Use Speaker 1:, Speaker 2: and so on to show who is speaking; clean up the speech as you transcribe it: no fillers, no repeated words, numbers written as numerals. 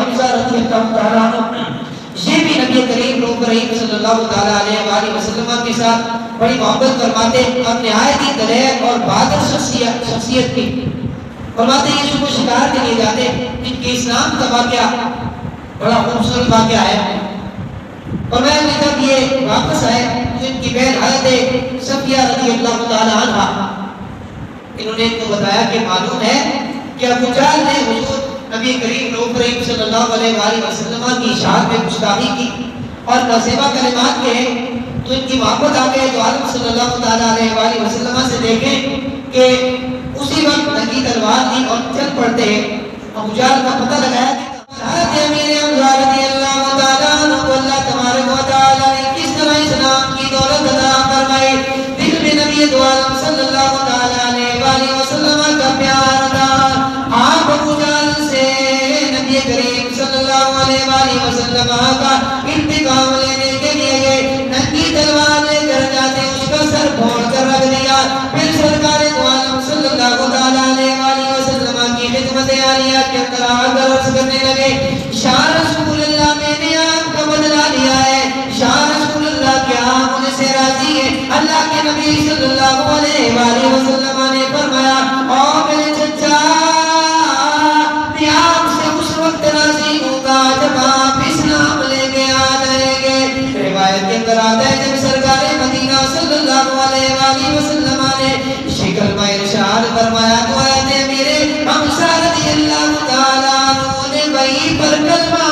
Speaker 1: حمزہ رضی اللہ تعالیٰ عنہ یہ بھی نبی کریم نبی کریم صلی اللہ تعالیٰ علیہ وآلہ وسلم کے ساتھ بڑی محبت فرماتے اور نہایت ہی دلیر اور بہادر شخصیت کی. فرماتے ہیں یہ جو شکار کے لیے جاتے ان کے اسلام کا واقعہ بڑا خوبصورت واقعہ ہے. اور میں جب یہ واپس آئے ان کی بہن حضرت صفیہ رضی اللہ تعالیٰ عنہ انہوں نے ان کو بتایا کہ معلوم ہے کہ ابو جہل نے حضور نبی کریم کریم صلی اللہ علیہ وآلہ وسلم کی اشاعت میں گستاخی کی اور نازیبہ کلمات کہے تو ان کی محبت آ گئے. جو عالم صلی اللہ تعالیٰ علیہ وآلہ وسلم سے دیکھیں کہ اسی وقت ننگی تلوار دی اور چل پڑتے ہیں. ابو جہل کا پتہ لگایا کہ حضرت امیر حمزہ رضی اللہ تعالیٰ عنہ کو اللہ تبارک و تعالیٰ نے کس طرح اسلام کی دولت عطا فرمائی. دل میں نبی دو عالم صلی اللہ تعالیٰ علیہ وآلہ وسلم کا پیار تھا. آپ ابو جہل سے نبی کریم صلی اللہ علیہ وآلہ وسلم کا انتقام لینے کے لیے گئے. ننگی تلوار لے کر جاتے اس کا سر پھوڑ کر رکھ دیا. پھر سرکار دو عالم صلی اللہ تعالیٰ علیہ وآلہ وسلم کی خدمت عالیہ کے اندر آ کر عرض کرنے لگے شاہ رسول اللہ میں نے آپ کا بدلہ لیا ہے. شاہ رسول اللہ کیا مجھ سے راضی ہے؟ اللہ کے نبی صلی اللہ علیہ وآلہ وسلم نے فرمایا او میرے چچا میں آپ سے اس وقت راضی ہوں گا جب آپ اسلام لے کے آ جائیں گے. روایت کے اندر آتا ہے جب سرکار مدینہ صلی اللہ علیہ وآلہ وسلم نے شکل میں ارشاد فرمایا تو حضرت امیر حمزہ رضی اللہ تعالیٰ عنہ نے وہیں پر کلمہ